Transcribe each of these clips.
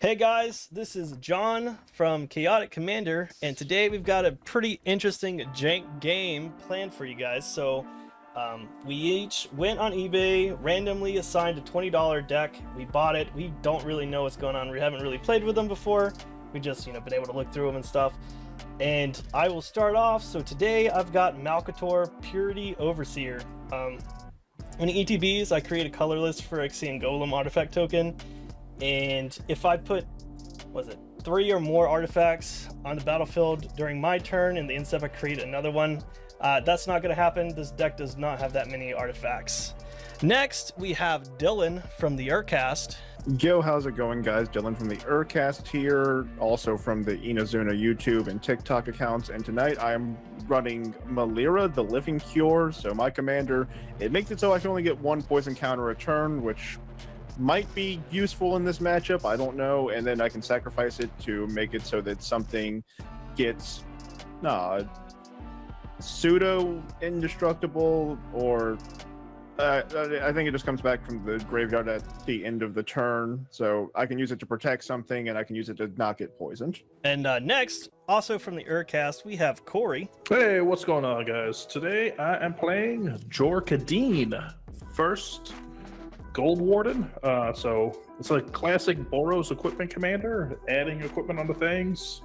Hey guys, this is John from Chaotic Commander, and today we've got a pretty interesting jank game planned for you guys. So we each went on eBay, randomly assigned a $20 deck. We bought it. We don't really know what's going on. We haven't really played with them before. We just, been able to look through them and stuff. And I will start off. So today I've got Malcator Purity Overseer. When ETBs, I create a color list for Ixian Golem artifact token. And if I put, 3 or more artifacts on the battlefield during my turn, and the instead I create another one, that's not going to happen. This deck does not have that many artifacts. Next, we have Dylan from the Urcast. Yo, how's it going, guys? Dylan from the Urcast here, also from the Inazuna YouTube and TikTok accounts, and tonight I'm running Malira, the Living Cure. So my commander, it makes it so I can only get 1 poison counter a turn, which might be useful in this matchup, I don't know, and then I can sacrifice it to make it so that something gets pseudo indestructible, or I think it just comes back from the graveyard at the end of the turn, so I can use it to protect something and I can use it to not get poisoned. And next, also from the Urcast, we have Corey. Hey, what's going on, guys? Today I am playing Jorkadeen, first Gold Warden. So it's a classic Boros equipment commander, adding equipment onto things,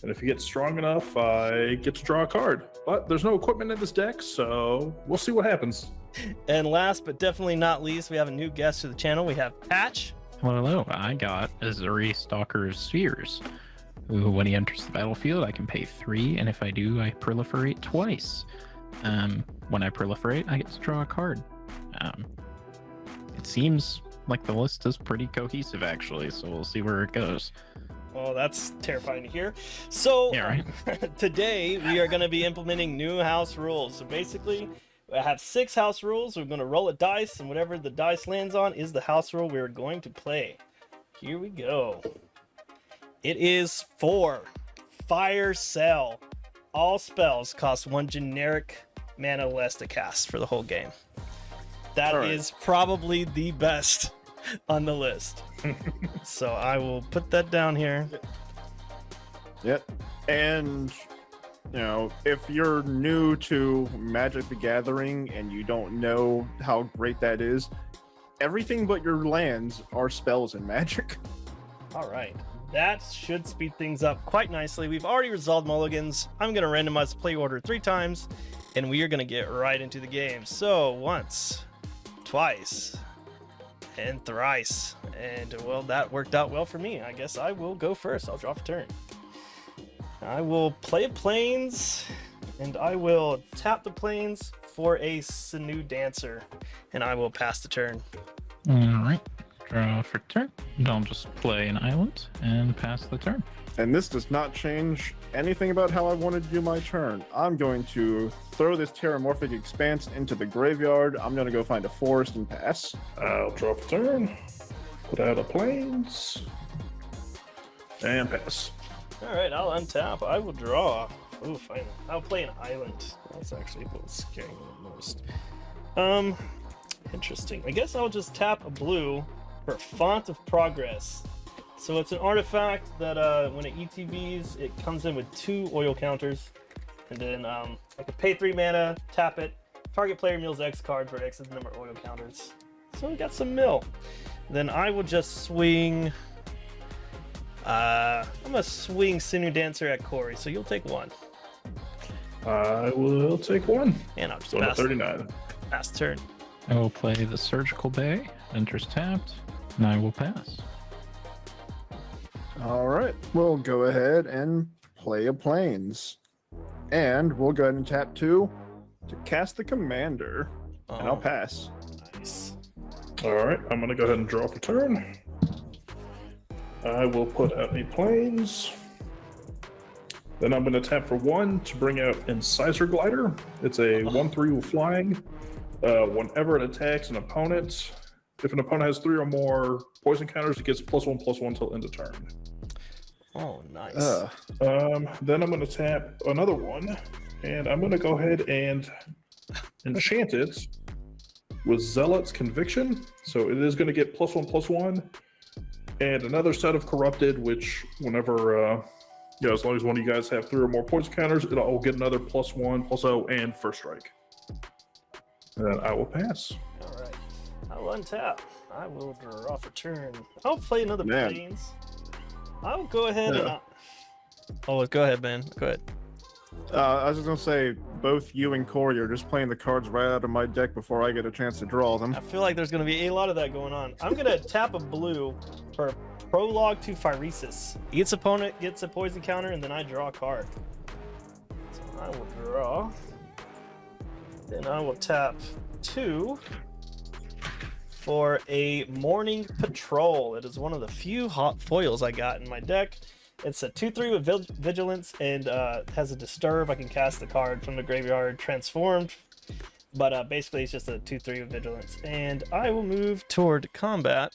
and if you get strong enough, I get to draw a card. But there's no equipment in this deck, so we'll see what happens. And last but definitely not least, we have a new guest to the channel. We have Patch. Hello, I got Azuri Stalker's Spheres, who, when he enters the battlefield, I can pay 3, and if I do, I proliferate twice. When I proliferate, I get to draw a card. It seems like the list is pretty cohesive, actually, so we'll see where it goes. Well, that's terrifying to hear. So, yeah, right. Today we are going to be implementing new house rules. So basically, I have 6 house rules. We're going to roll a dice, and whatever the dice lands on is the house rule we're going to play. Here we go. It is 4. Fire Cell. All spells cost 1 generic mana less to cast for the whole game. That is probably the best on the list. So I will put that down here. Yep. And, if you're new to Magic the Gathering and you don't know how great that is, everything but your lands are spells in Magic. All right. That should speed things up quite nicely. We've already resolved mulligans. I'm going to randomize the play order 3 times, and we are going to get right into the game. So, once, twice, and thrice. And, well, that worked out well for me. I guess I will go first. I'll draw for turn. I will play plains, and I will tap the plains for a Sinew Dancer, and I will pass the turn. Alright, draw for turn. And I'll just play an island and pass the turn. And this does not change anything about how I wanted to do my turn. I'm going to throw this Terramorphic Expanse into the graveyard. I'm going to go find a forest and pass. I'll draw for turn, put out a plains, and pass. Alright, I'll untap. I will draw. Ooh, fine. I'll play an island. That's actually what's scaring me the most. Interesting. I guess I'll just tap a blue for Font of Progress. So it's an artifact that when it ETBs, it comes in with 2 oil counters. And then I can pay 3 mana, tap it. Target player mills X card for X is the number of oil counters. So we got some mill. Then I will just swing... I'm gonna swing Sinew Dancer at Corey, so you'll take 1. I will take 1. And I'll just Go to 39. pass turn. I will play the Surgical Bay, enters tapped, and I will pass. All right, we'll go ahead and play a plains. And we'll go ahead and tap 2 to cast the commander. And I'll pass. Nice. Alright, I'm going to go ahead and draw for turn. I will put out a plains. Then I'm going to tap for 1 to bring out Incisor Glider. It's a 1/3 with flying. Whenever it attacks an opponent, if an opponent has 3 or more poison counters, it gets +1/+1 until end of turn. Oh, nice. Then I'm going to tap another 1, and I'm going to go ahead and enchant it with Zealot's Conviction. So it is going to get +1/+1 and another set of corrupted, which whenever as long as one of you guys have 3 or more poison counters, it'll get another +1/+0 and first strike. And then I will pass. All right. I'll untap. I will draw for turn. I'll play another Man. planes. I'll go ahead Yeah. and. Oh, go ahead, man. Go ahead. I was just gonna say, both you and Corey are just playing the cards right out of my deck before I get a chance to draw them. I feel like there's going to be a lot of that going on. I'm going to tap a blue for Prologue to Phyresis. Each opponent gets a poison counter, and then I draw a card. So I will draw. Then I will tap 2 for a Morning Patrol. It is one of the few hot foils I got in my deck. It's a 2/3 with Vigilance and has a Disturb. I can cast the card from the graveyard transformed. But basically, it's just a 2/3 with Vigilance. And I will move toward combat.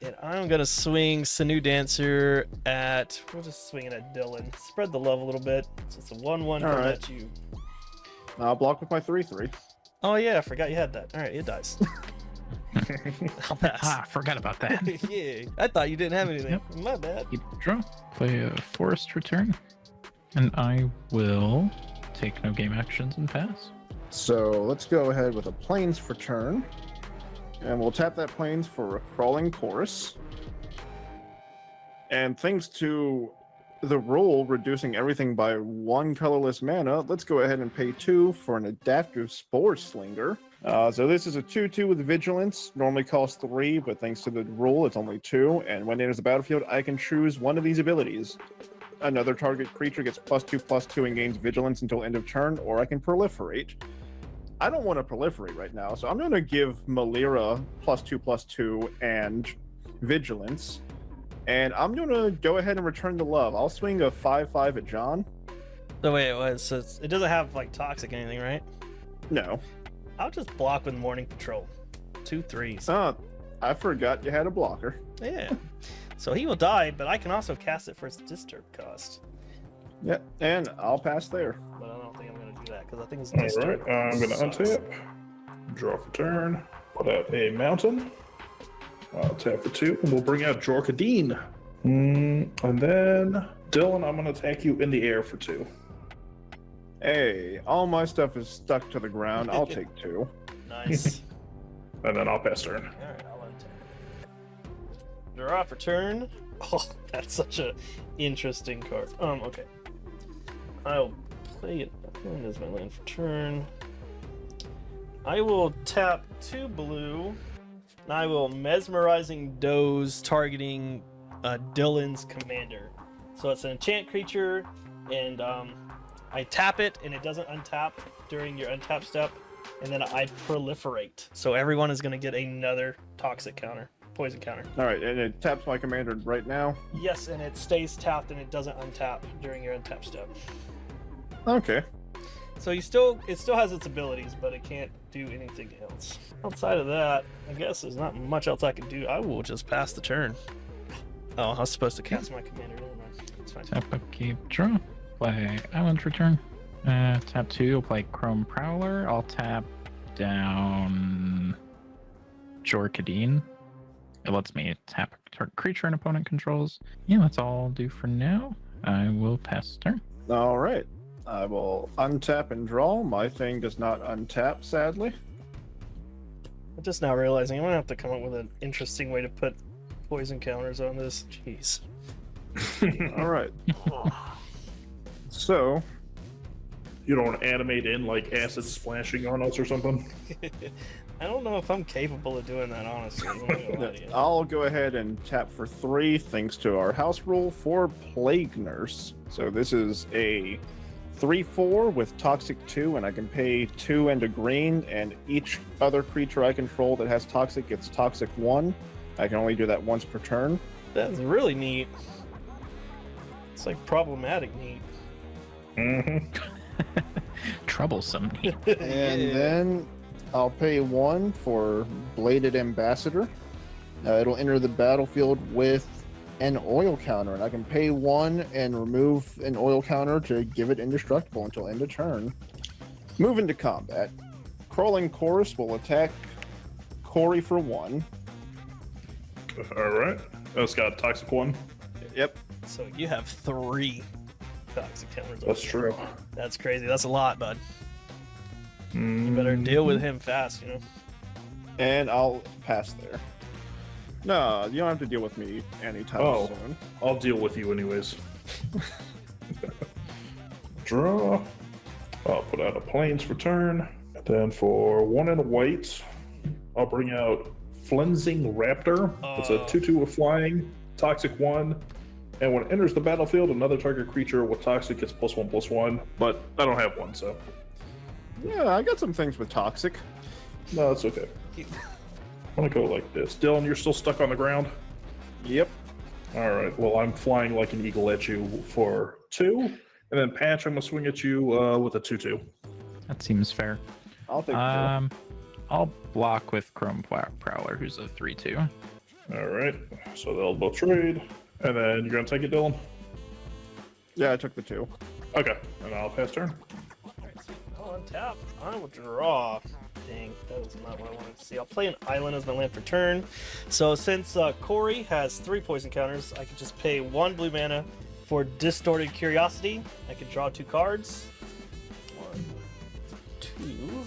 And I'm going to swing Sinew Dancer at... We'll just swing it at Dylan. Spread the love a little bit. So it's a 1/1 All right. at you. I'll block with my 3/3. Oh, yeah, I forgot you had that. All right, it dies. I'll pass. Ah, forgot about that. Yeah, I thought you didn't have anything. Yep. My bad. Keep draw. Play a forest return. And I will take no game actions and pass. So let's go ahead with a plains for turn. And we'll tap that plains for a crawling chorus. And thanks to the rule reducing everything by 1 colorless mana, let's go ahead and pay 2 for an adaptive Spore Slinger. So this is a 2/2 with Vigilance. Normally costs 3, but thanks to the rule, it's only 2. And when it enters the battlefield, I can choose one of these abilities. Another target creature gets +2/+2 and gains Vigilance until end of turn, or I can proliferate. I don't want to proliferate right now, so I'm going to give Malira +2/+2 and Vigilance. And I'm going to go ahead and return the love. I'll swing a 5/5 at John. The way it was, so it doesn't have like toxic or anything, right? No. I'll just block with Morning Patrol. 2 3s. I forgot you had a blocker. Yeah. So he will die, but I can also cast it for its Disturb cost. Yep, and I'll pass there. But I don't think I'm going to do that because I think it's All Disturb. right, I'm going to sucks. untap, draw for turn, put out a mountain, tap for 2, and we'll bring out Jorkadeen. And then, Dylan, I'm going to attack you in the air for 2. Hey, all my stuff is stuck to the ground. I'll take 2. Nice. And then I'll pass turn. Alright, I'll untap. Draw for turn. Oh, that's such a interesting card. Okay. I'll play it. When is my land for turn? I will tap 2 blue. And I will Mesmerizing Doze targeting Dylan's commander. So it's an enchant creature, and I tap it, and it doesn't untap during your untap step, and then I proliferate. So everyone is going to get another toxic counter, poison counter. All right, and it taps my commander right now. Yes, and it stays tapped, and it doesn't untap during your untap step. Okay. So it still has its abilities, but it can't do anything else. Outside of that, I guess there's not much else I can do. I will just pass the turn. Oh, I was supposed to cast my commander. Never mind. It's fine. Tap upkeep, draw. Play Island return. Tap 2, I'll play Chrome Prowler. I'll tap down Jorkadeen. It lets me tap a target creature an opponent controls. Yeah, that's all I'll do for now. I will pass turn. All right. I will untap and draw. My thing does not untap, sadly. I'm just now realizing I'm gonna have to come up with an interesting way to put poison counters on this. Jeez. All right. So, You don't want to animate in like acid splashing on us or something? I don't know if I'm capable of doing that, honestly. I'm not gonna lie to you. I'll go ahead and tap for 3, thanks to our house rule, for Plague Nurse. So this is a 3/4 with Toxic 2, and I can pay 2 and a green, and each other creature I control that has Toxic gets Toxic 1. I can only do that once per turn. That's really neat. It's like problematic neat. Mm-hmm. Troublesome. And Yeah. then I'll pay 1 for Bladed Ambassador. It'll enter the battlefield with an oil counter, and I can pay 1 and remove an oil counter to give it indestructible until end of turn. Move into combat. Crawling Chorus will attack Corey for 1. All right. Oh, it's got a toxic one. Yep. So you have 3 toxic counters. That's true. That's crazy. That's a lot, bud. You better deal with him fast, you know. And I'll pass there. No, you don't have to deal with me anytime soon. I'll deal with you anyways. Draw. I'll put out a plains for turn. Then for 1 and a white, I'll bring out Flensing Raptor. It's a 2/2 with flying, toxic 1. And when it enters the battlefield, another target creature with toxic gets +1/+1. But I don't have one, so. Yeah, I got some things with toxic. No, it's okay. I'm gonna go like this. Dylan, you're still stuck on the ground? Yep. Alright, well, I'm flying like an eagle at you for 2. And then Patch, I'm gonna swing at you with a 2/2. That seems fair. I'll take I'll block with Chrome Prowler, who's a 3/2. Alright, so they'll both trade. And then you're gonna take it, Dylan? Yeah, I took the 2. Okay, and I'll pass turn. I'll untap. I will draw. Dang, that was not what I wanted to see. I'll play an island as my land for turn. So since Corey has 3 poison counters, I can just pay 1 blue mana for Distorted Curiosity. I can draw 2 cards. 1, 2.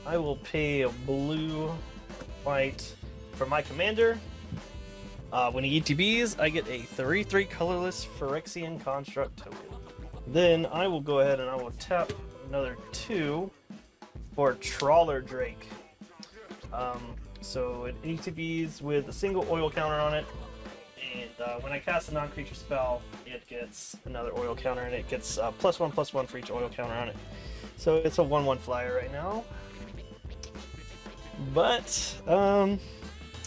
I will pay a blue, white for my commander. When he ETBs, I get a 3/3 colorless Phyrexian Construct token. Then I will go ahead and I will tap another 2 for Trawler Drake. So it ETBs with a single oil counter on it, and when I cast a non-creature spell, it gets another oil counter, and it gets +1/+1 for each oil counter on it. So it's a 1/1 flyer right now. But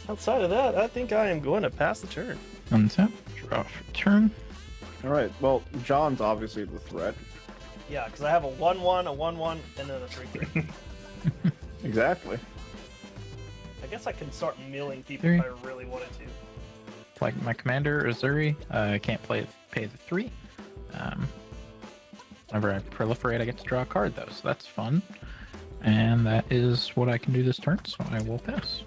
outside of that, I think I am going to pass the turn. Untap, draw for turn. All right. Well, John's obviously the threat. Yeah, because I have a 1/1, a 1/1, and then a 3/3. Exactly. I guess I can start milling people if I really wanted to. Like my commander, Azuri, I can't pay the 3. Whenever I proliferate, I get to draw a card, though, so that's fun. And that is what I can do this turn, so I will pass.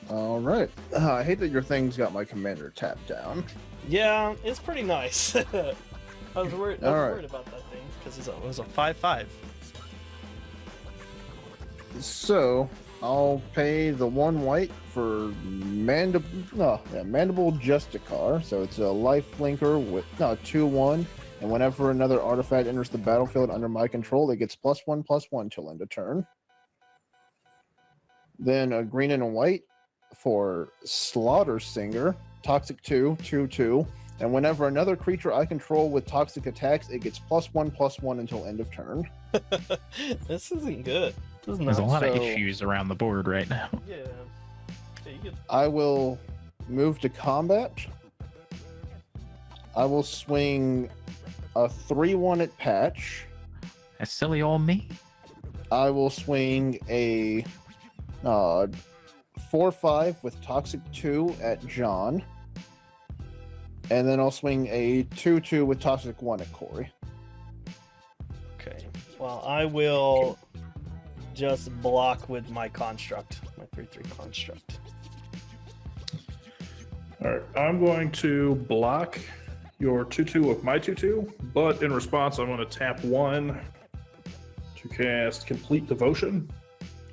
All right. I hate that your thing's got my commander tapped down. Yeah, it's pretty nice. I was worried about that thing because it was a 5/5. So I'll pay the 1 white for Mandible Justicar. So it's a life flinker with 2/1, and whenever another artifact enters the battlefield under my control, it gets +1/+1 till end of turn. Then a green and a white for Slaughter Singer, toxic 2/2, and whenever another creature I control with toxic attacks, it gets +1/+1 until end of turn. This isn't good. This is There's a not. lot of issues around the board right now. Yeah. You get... I will move to combat. I will swing a 3/1 at Patch. That's silly old me. I will swing a 4/5 with toxic 2 at John. And then I'll swing a 2/2 with toxic 1 at Corey. Okay. Well, I will just block with my construct, my 3/3 construct. Alright, I'm going to block your 2/2 with my 2/2, but in response, I'm going to tap 1 to cast Complete Devotion,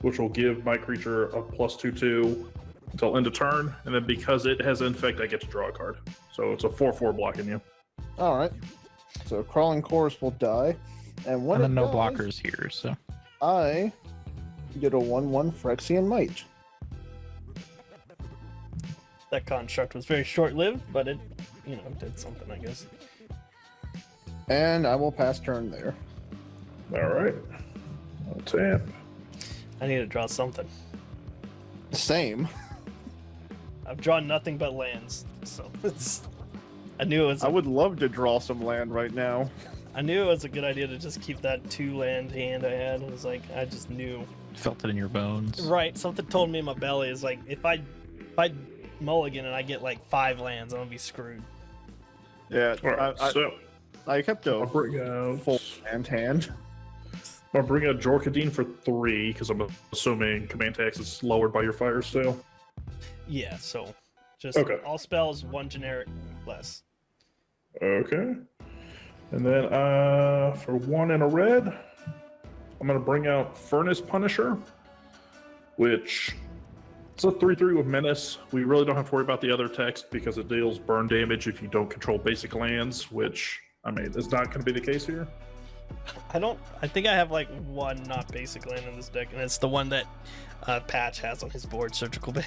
which will give my creature a +2/2 until end of turn, and then because it has Infect, I get to draw a card. So it's a 4/4 blocking you. All right. So Crawling Chorus will die, and when And then it no dies, blockers here, so. I get a 1/1 Phyrexian Might. That construct was very short-lived, but it, did something, I guess. And I will pass turn there. Alright. I'll tap. I need to draw something. Same. I've drawn nothing but lands, so I knew it was. I would love to draw some land right now. I knew it was a good idea to just keep that 2-land hand I had. It was like I just knew. Felt it in your bones. Right, something told me in my belly is like if I mulligan and I get like 5 lands, I'm gonna be screwed. Yeah, Alright, so I kept a I'll bring out full hand. I'll bring out Jorkadine for 3, because I'm assuming command tax is lowered by your fire sale. Yeah, so Just Okay. all spells, one generic less. Okay. And then for 1 and a red, I'm going to bring out Furnace Punisher, which it's a 3/3 with Menace. We really don't have to worry about the other text because it deals burn damage if you don't control basic lands, which, I mean, is not going to be the case here. I think I have like one not basic land in this deck, and it's the one that Patch has on his board, Surgical Bay.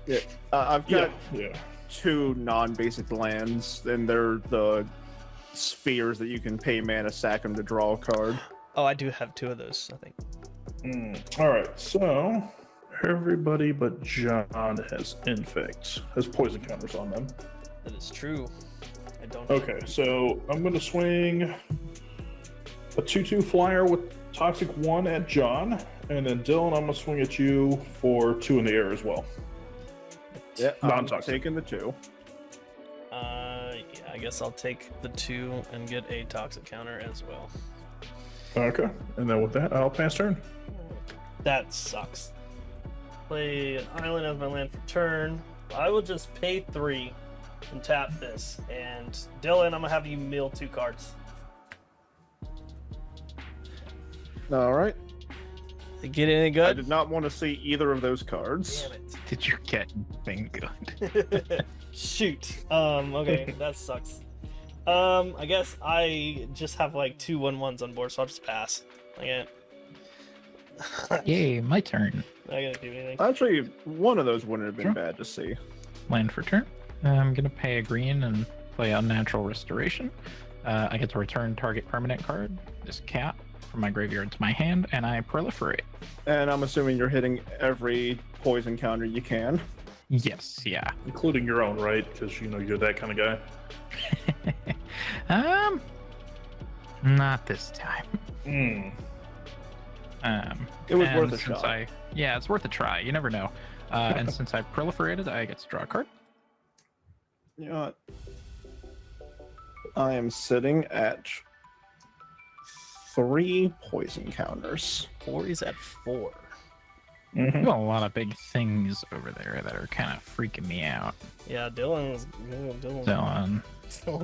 Yeah, I've got Yeah. 2 non-basic lands, and they're the spheres that you can pay mana, sack them to draw a card. Oh, I do have 2 of those, I think. All right, so everybody but John has has poison counters on them. That is true. I don't. Okay, so I'm going to swing a 2/2 flyer with Toxic 1 at John, and then Dylan, I'm going to swing at you for 2 in the air as well. Yeah, I'm Non-toxic. taking the 2. Yeah, I guess I'll take the 2 and get a toxic counter as well. Okay, and then with that, I'll pass turn. That sucks. Play an island as my land for turn. I will just pay 3 and tap this. And Dylan, I'm gonna have you mill 2 cards. All right. Get any I good? did not want to see either of those cards. Damn Did you get anything good? it. Shoot. Okay, that sucks. I guess I just have like 2 1/1s on board, so I'll just pass. I can't. Yay, my turn. I gotta do anything. Actually, one of those wouldn't have been Sure. bad to see. Land for turn. I'm gonna pay a green and play Unnatural Restoration. I get to return target permanent card, this cat, from my graveyard to my hand, and I proliferate. And I'm assuming you're hitting every poison counter you can. Yes, yeah. Including your own, right? Because, you know, you're that kind of guy. Not this time. It was and worth a since shot. Yeah, it's worth a try. You never know. And since I've proliferated, I get to draw a card. You know what? I am sitting at 3 poison counters. 4 is at 4. You have a lot of big things over there that are kind of freaking me out. Yeah, Dylan's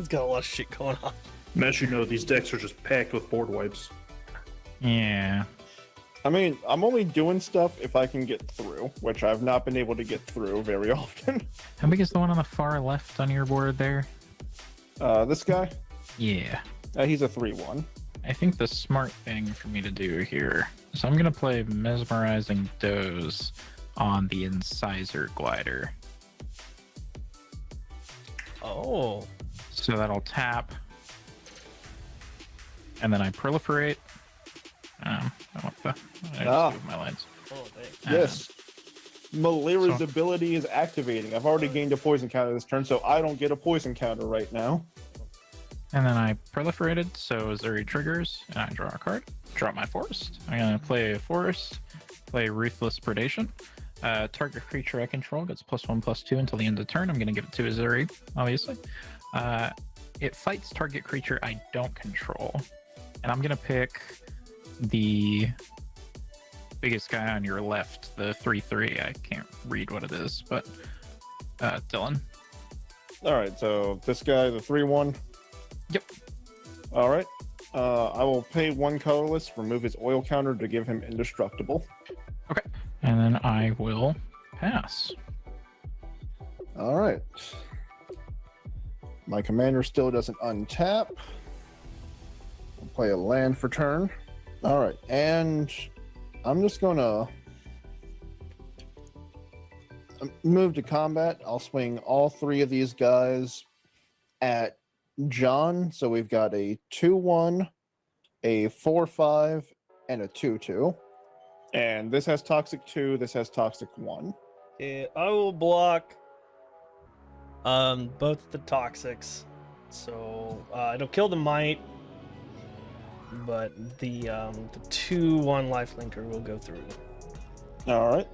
got a lot of shit going on. And as you know, these decks are just packed with board wipes. Yeah. I mean, I'm only doing stuff if I can get through, which I've not been able to get through very often. How big is the one on the far left on your board there? This guy, Yeah. he's a 3/1. I think the smart thing for me to do here, so I'm gonna play Mesmerizing Doze on the Incisor Glider. Oh. So that'll tap, and then I proliferate. I want the I just moved my lines. Oh, dang. Yes. Malira's so- ability is activating. I've already gained a poison counter this turn, so I don't get a poison counter right now. And then I proliferated, so Zuri triggers, and I draw a card. Drop my forest. I'm gonna play a forest, play Ruthless Predation. Target creature I control gets +1/+2 until the end of the turn. I'm gonna give it to Azuri, obviously. It fights target creature I don't control. And I'm gonna pick the biggest guy on your left, the 3/3. I can't read what it is, but Dylan. All right, so this guy, the 3/1. Yep. All right. I will pay 1 colorless, remove his oil counter to give him indestructible. Okay. And then I will pass. All right. My commander still doesn't untap. I'll play a land for turn. All right, and I'm just gonna move to combat. I'll swing all 3 of these guys at John. So we've got a 2/1, a 4/5, and a 2/2. And this has Toxic 2, this has Toxic 1. Okay, I will block both the toxics. So it'll kill the might, but the 2/1 lifelinker will go through. All right.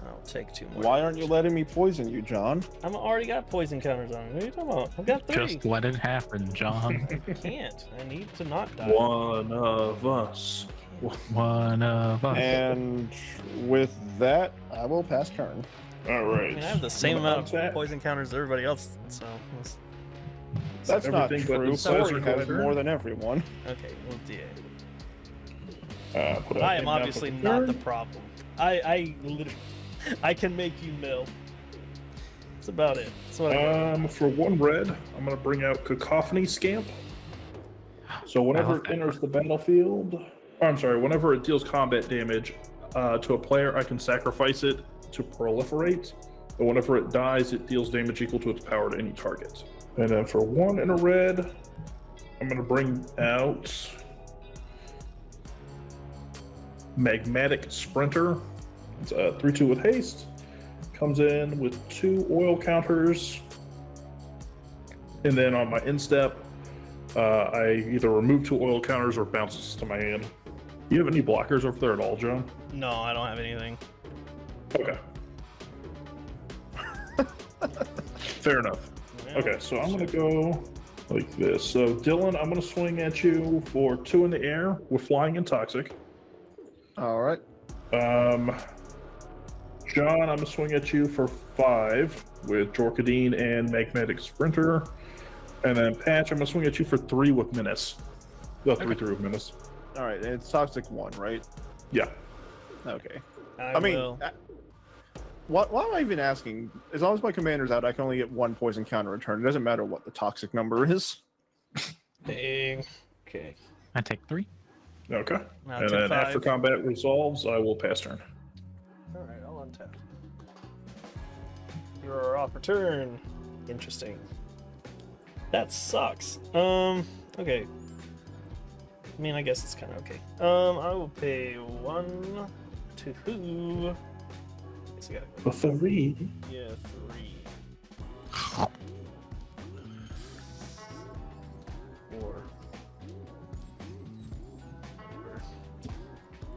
I'll take 2 more. Why aren't you letting me poison you, John? I'm already got poison counters on. What are you talking about? I've got 3. Just let it happen, John. I can't. I need to not die. One of us. One of us. And with that, I will pass turn. All right. I mean, I have the same I'm gonna amount of untap. poison counters as everybody else, so That's not everything but true. Incisor Corey has Glider. more than everyone. okay, we'll do it. Put out I am inbound obviously for not the turn. problem. I literally, I can make you mill. That's about it. That's what I got. For 1 red, I'm gonna bring out Cacophony Scamp. So whenever love it that enters the battlefield, I'm sorry, whenever it deals combat damage to a player, I can sacrifice it to proliferate. But whenever it dies, it deals damage equal to its power to any target. And then for 1 in a red, I'm gonna bring out Magmatic Sprinter. It's a 3/2 with haste. Comes in with 2 oil counters. And then on my instep, I either remove 2 oil counters or bounces to my hand. Do you have any blockers over there at all, John? No, I don't have anything. Okay. Fair enough. Okay, so I'm gonna go like this. So Dylan, I'm gonna swing at you for 2 in the air with flying and toxic. All right. John, I'm gonna swing at you for 5 with Jorkadine and Magmatic Sprinter. And then Patch, I'm gonna swing at you for 3 with Menace. The 3/3 with Menace. All right. It's toxic 1, right? Yeah. Okay. I mean, will. why am I even asking? As long as my commander's out, I can only get 1 poison counter return. It doesn't matter what the toxic number is. Dang. Okay. I take 3. Okay. Now And take then 5. after combat resolves, I will pass turn. All right, I'll untap. You're off return. Interesting. That sucks. Okay. I mean, I guess it's kind of okay. I will pay 1, 2. Guess I gotta go. A 3. Yeah, 3. 4.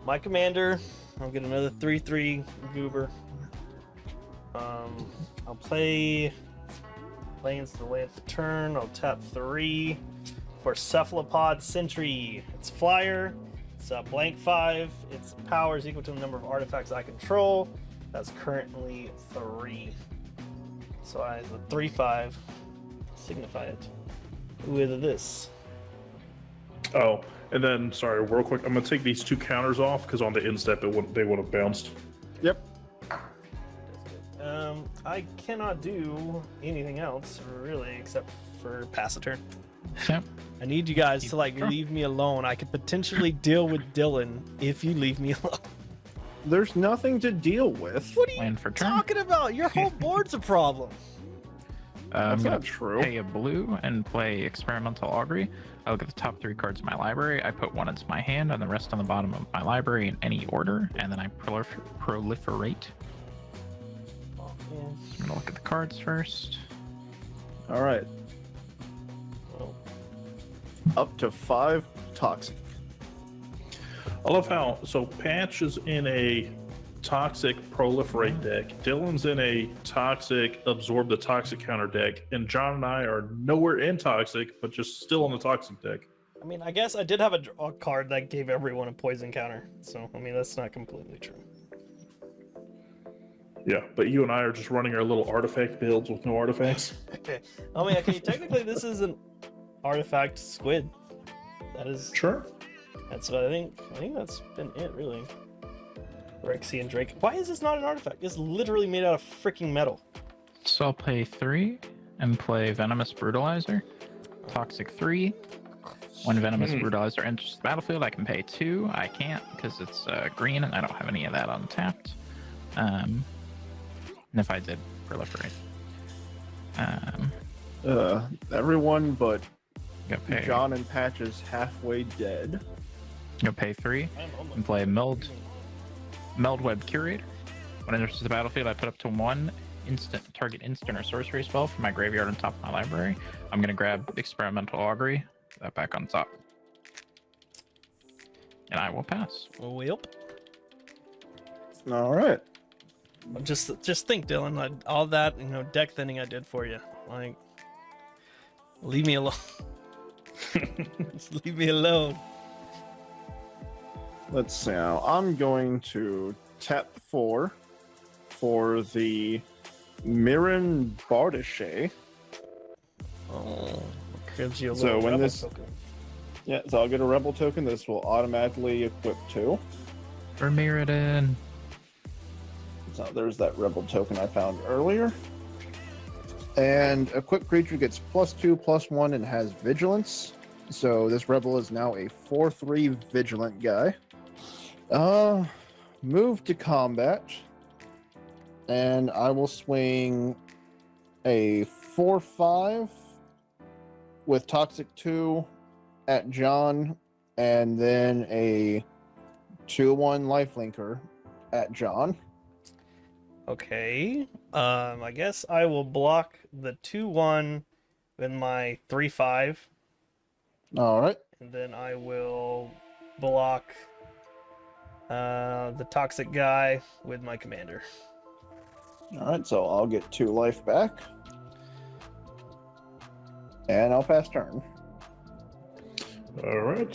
My commander, I'll get another 3/3 goober. I'll play planes to land for turn. I'll tap 3 for Cephalopod Sentry. It's flyer. It's a blank 5. Its power is equal to the number of artifacts I control. That's currently 3. So I have a 3/5. Signify it with this. Oh, and then sorry, real quick, I'm gonna take these 2 counters off because on the instep they would have bounced. Yep. I cannot do anything else really except for pass a turn. Yep. I need you guys to like Sure. leave me alone. I could potentially deal with Dylan if you leave me alone. There's nothing to deal with. What are you Land for turn. talking about? Your whole board's a problem. I'm That's gonna not true. pay a blue and play Experimental Augury. I look at the top 3 cards of my library. I put 1 into my hand and the rest on the bottom of my library in any order, and then I proliferate. I'm gonna look at the cards first. All right. Oh, Up to 5 toxic. I love how Patch is in a toxic proliferate deck, Dylan's in a toxic absorb the toxic counter deck, and John and I are nowhere in toxic, but just still in the toxic deck. I mean, I guess I did have a draw card that gave everyone a poison counter. So, I mean, that's not completely true. Yeah, but you and I are just running our little artifact builds with no artifacts. Okay. I mean, okay, technically this is an artifact squid. That is, Sure. that's what I think. I think that's been it, really. Rexian Drake. Why is this not an artifact? It's literally made out of freaking metal. So I'll pay 3 and play Venomous Brutalizer. Toxic 3. When Venomous Brutalizer enters the battlefield, I can pay 2. I can't because it's green and I don't have any of that untapped. And if I did, proliferate. Everyone but Go pay. John and Patch is halfway dead. Go pay 3 and play Meldweb Curator. When it enters the battlefield, I put up to 1 target instant or sorcery spell from my graveyard on top of my library. I'm gonna grab Experimental Augury, put that back on top, and I will pass. Well, All right. just think, Dylan. All that deck thinning I did for you. Like, leave me alone. Just leave me alone. Let's see now. I'm going to tap 4 for the Mirren Bardachet. Oh, gives you a So little when rebel this- token. Yeah, so I'll get a Rebel token. This will automatically equip 2. For Mirrodin. So there's that Rebel token I found earlier. And equipped creature gets +2/+1 and has Vigilance. So this Rebel is now a 4/3 Vigilant guy. Move to combat. And I will swing a 4/5 with Toxic 2 at John, and then a 2/1 Lifelinker at John. Okay. I guess I will block the 2/1 with my 3/5, All right. and then I will block the toxic guy with my commander. All right, so I'll get 2 life back. And I'll pass turn. All right.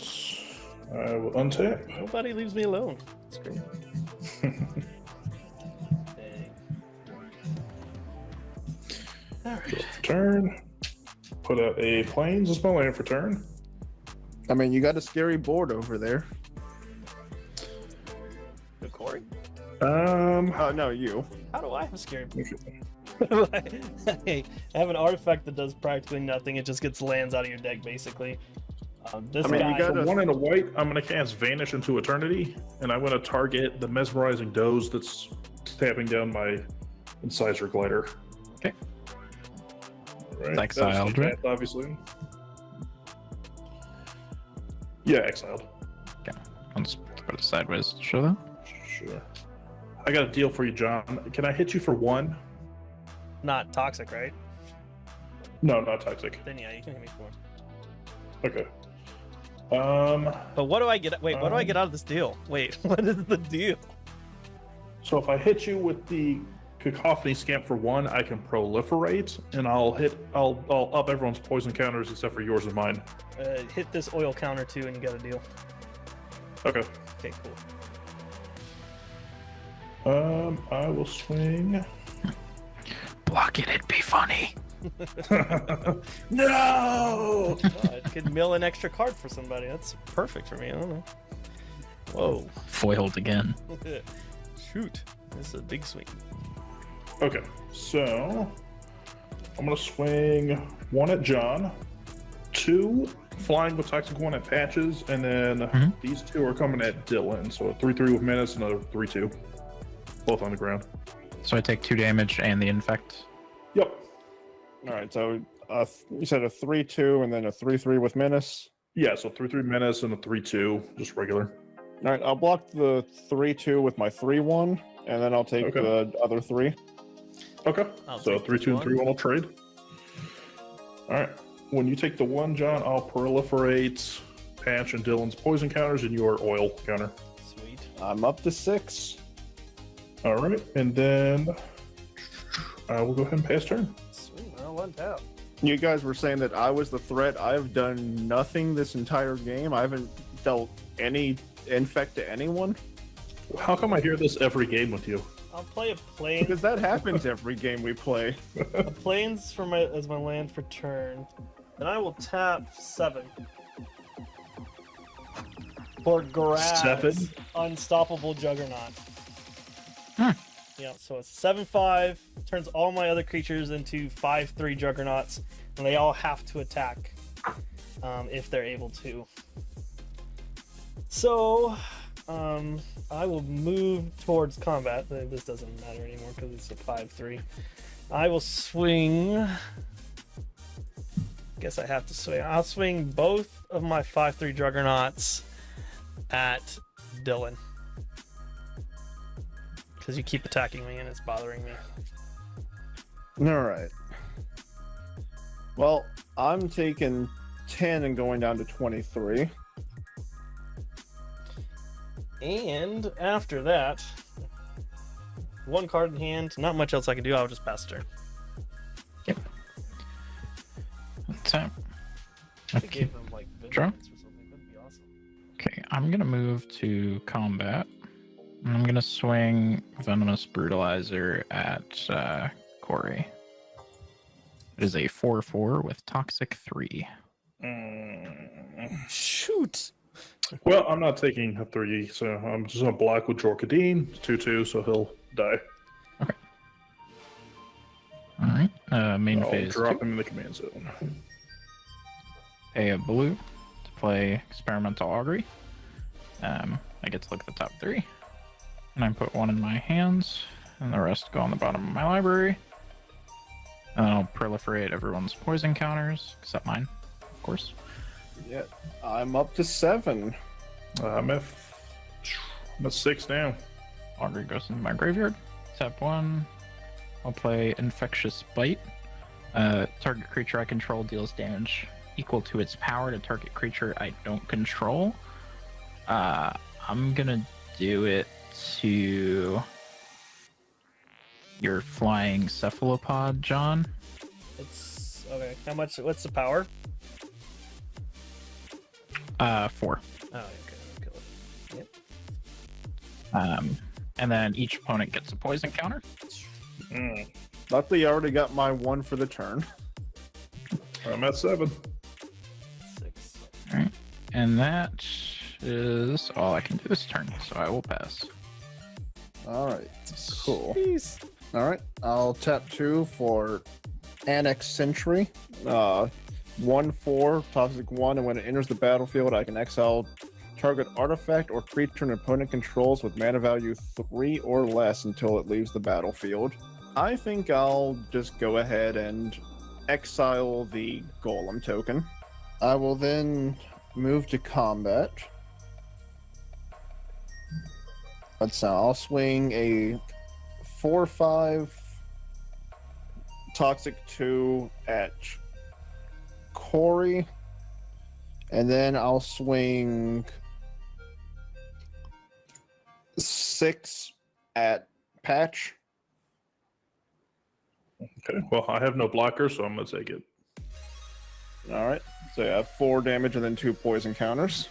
I will untap. Nobody leaves me alone. It's great. All right. Draw for turn. Put out a plains as my land for turn. I mean, you got a scary board over there. Go Corey. Oh, no, you. How do I have a scary? Hey, I have an artifact that does practically nothing. It just gets lands out of your deck, basically. This I mean, you guy. got- For 1 and a white, I'm going to cast Vanish into Eternity, and I'm going to target the Mesmerizing Doze that's tapping down my Incisor Glider. Okay. Right. It's exiled, right? Obviously. Yeah, exiled. Okay. I'll just put it sideways to show that. Sure. I got a deal for you, John. Can I hit you for 1? Not toxic, right? No, not toxic. Then yeah, you can hit me for one. Okay. But what do I get? Wait, what do I get out of this deal? Wait, what is the deal? So if I hit you with the Cacophony Scamp for 1, I can proliferate, and I'll up everyone's poison counters except for yours and mine. Hit this oil counter too, and you got a deal. Okay. Okay, cool. I will swing. Block it, it'd be funny. No! I could mill an extra card for somebody. That's perfect for me. I don't know. Whoa. Foiled again. Shoot. This is a big swing. Okay, so I'm gonna swing 1 at John, 2 flying with Toxic 1 at Patches, and then these 2 are coming at Dylan. So a 3/3 with Menace, another 3/2. Both on the ground. So I take 2 damage and the infect. Yep. All right, so you said a 3/2 and then a 3/3 with Menace. Yeah, so 3/3 Menace and a 3/2, just regular. All right, I'll block the 3/2 with my 3/1, and then I'll take Okay. the other 3. Okay. I'll So take 3/2 and 1. 3/1 will trade. All right. When you take the 1, John, I'll proliferate Patch and Dylan's poison counters and your oil counter. Sweet. I'm up to 6. All right, and then I will go ahead and pass turn. Sweet. I'll untap. You guys were saying that I was the threat. I've done nothing this entire game. I haven't dealt any infect to anyone. How come I hear this every game with you? I'll play a plane. Because that happens every game we play. A planes for as my land for turn. Then I will tap 7. For Grass. 7? Unstoppable Juggernaut. Hmm. Yeah, so it's 7/5. Turns all my other creatures into 5/3 Juggernauts, and they all have to attack if they're able to. So, I will move towards combat. This doesn't matter anymore because it's a 5/3. I will swing. Guess I have to swing. I'll swing both of my 5/3 Juggernauts at Dylan. Because you keep attacking me and it's bothering me. All right. Well, I'm taking 10 and going down to 23. And after that, 1 card in hand, not much else I can do. I'll just pass turn. Tap. I Okay. gave them like Draw. vigilance or something. That'd be awesome. Okay, I'm gonna move to combat. I'm I'm gonna swing Venomous Brutalizer at Corey. It is a 4/4 with Toxic 3. Shoot. Well, I'm not taking a 3, so I'm just gonna block with Jorkadine, 2/2, so he'll die. All right. Main I'll phase. drop 2. him in the command zone. Pay a blue to play Experimental Augury. I get to look at the top 3. And I put 1 in my hands, and the rest go on the bottom of my library. And I'll proliferate everyone's poison counters, except mine, of course. Yeah, I'm up to 7. I'm at 6 now. Augury goes into my graveyard. Tap 1. I'll play Infectious Bite. Target creature I control deals damage equal to its power to target creature I don't control. I'm gonna do it to your flying cephalopod, John. It's okay. How much? What's the power? 4. Oh, okay. I'll kill it. Yep. And then each opponent gets a poison counter. Luckily, I already got my 1 for the turn. I'm at 7. 6. All right. And that is all I can do this turn, so I will pass. All right, cool. Jeez. All right, I'll tap 2 for Annex Sentry. 1/4, Toxic 1, and when it enters the battlefield, I can exile target artifact or creature an opponent controls with mana value 3 or less until it leaves the battlefield. I think I'll just go ahead and exile the Golem token. I will then move to combat. I'll swing a 4/5 Toxic 2 at Corey, and then I'll swing 6 at Patch. Okay, well, I have no blocker, so I'm gonna take it. All right, so I have 4 damage and then 2 poison counters.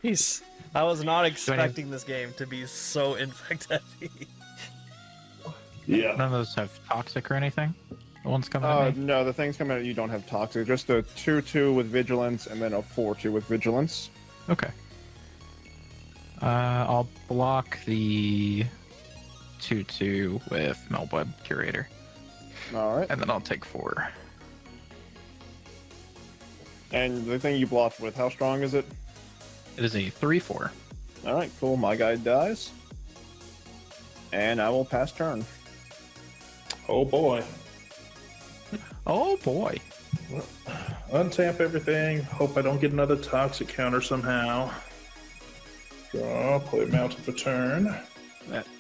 Jeez. I was not expecting this game to be so infect heavy. Yeah. None of those have toxic or anything? The ones coming at me? No, the things coming out you don't have toxic. Just a 2/2 with vigilance and then a 4/2 with vigilance. Okay. I'll block the 2/2 with Melbweb Curator. All right. And then I'll take 4. And the thing you blocked with, how strong is it? It is a 3/4. All right, cool. My guy dies. And I will pass turn. Oh boy. Oh boy. Untap everything. Hope I don't get another toxic counter somehow. Draw, play mounted for turn.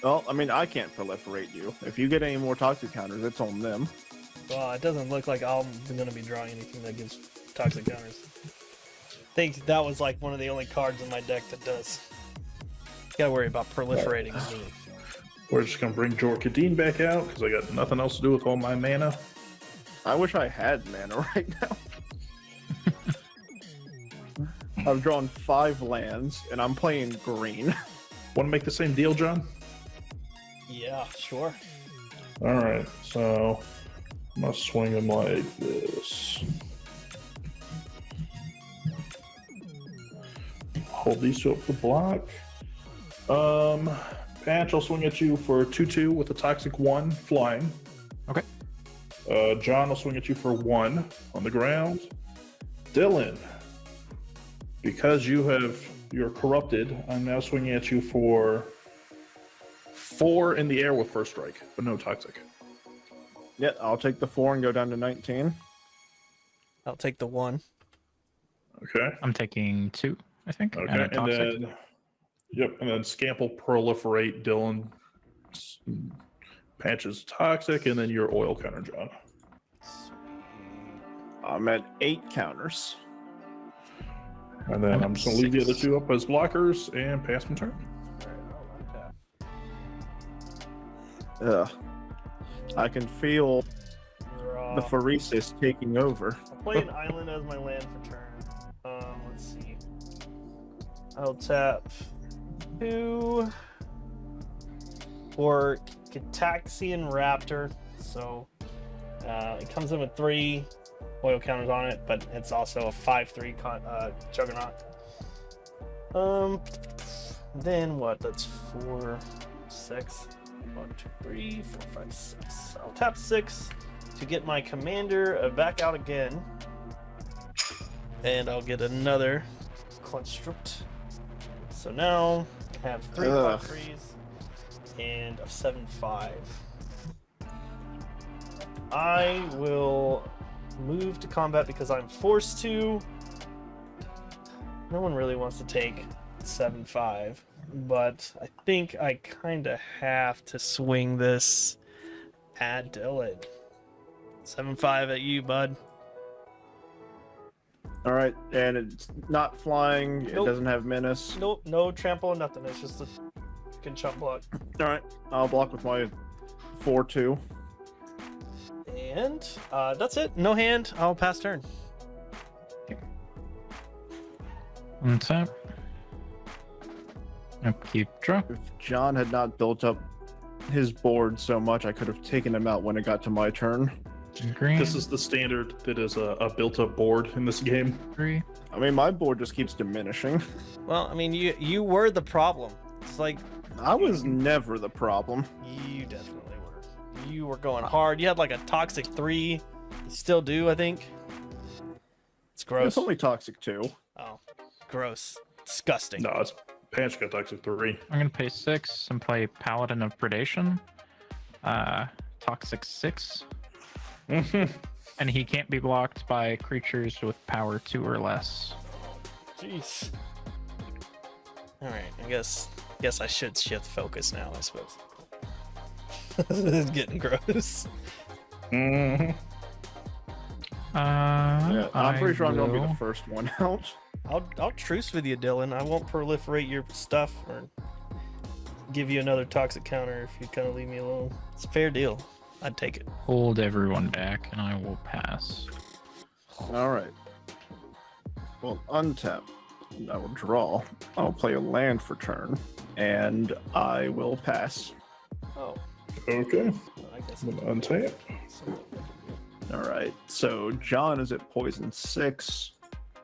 Well, I mean, I can't proliferate you. If you get any more toxic counters, it's on them. Well, it doesn't look like I'm going to be drawing anything that gives toxic counters. I think that was like one of the only cards in my deck that does. Gotta worry about proliferating me. We're just gonna bring Jorkadine back out because I got nothing else to do with all my mana. I wish I had mana right now. I've drawn 5 lands, and I'm playing green. Want to make the same deal, John? Yeah, sure. All right, so I'm gonna swing him like this. Hold these two up for block. Patch, I'll swing at you for 2/2 with a toxic 1 flying. Okay. John will swing at you for 1 on the ground. Dylan, because you're corrupted, I'm now swinging at you for 4 in the air with first strike, but no toxic. Yeah, I'll take the 4 and go down to 19. I'll take the 1. Okay. I'm taking 2, I think. Okay, And a and toxic. then and then Scamp will proliferate Dylan. Patches toxic, and then your oil counter, John. I'm at 8 counters. And then I'm just gonna leave the other 2 up as blockers and pass my turn. Ugh. I can feel the Draw. Phoresis taking over. I'll play an island as my land for turn. Let's see. I'll tap 2. or Cataxian Raptor. So it comes in with 3 oil counters on it, but it's also a 5/3 Juggernaut. Then what? That's 4, 6. 1, 2, 3, 4, 5, 6. I'll tap 6 to get my commander back out again. And I'll get another construct. So now I have 3 5/3s and a 7/5. I will move to combat because I'm forced to. No one really wants to take 7/5, but I think I kind of have to swing this at Dylan. 7/5 at you, bud. All right, and it's not flying. Nope. It doesn't have menace. Nope, no trample, nothing. It's just a fucking chump block. All right, I'll block with my 4/2. And that's it. No hand. I'll pass turn. Untap. Upkeep, draw. If John had not built up his board so much, I could have taken him out when it got to my turn. Green. This is the standard that is a built-up board in this game. 3. I mean, my board just keeps diminishing. Well, I mean, you were the problem. It's like I was never the problem. you definitely were. You were going hard. You had like a toxic 3. You still do, I think. It's gross. It's only toxic 2. Oh, gross. Disgusting. No, it's Panch got Toxic 3. I'm gonna pay 6 and play Paladin of Predation. Toxic 6. And he can't be blocked by creatures with power 2 or less. Jeez. All right. I guess I should shift focus now. I suppose. This is getting gross. Mhm. Yeah, I'm pretty sure I'm going to be will- the first one out. I'll truce with you, Dylan. I won't proliferate your stuff or give you another toxic counter if you kind of leave me alone. It's a fair deal. I'd take it. Hold everyone back, and I will pass. All right. Well, untap. I will draw. I'll play a land for turn, and I will pass. Oh, Okay, I guess. I'm gonna untap. All right. So John is at poison 6.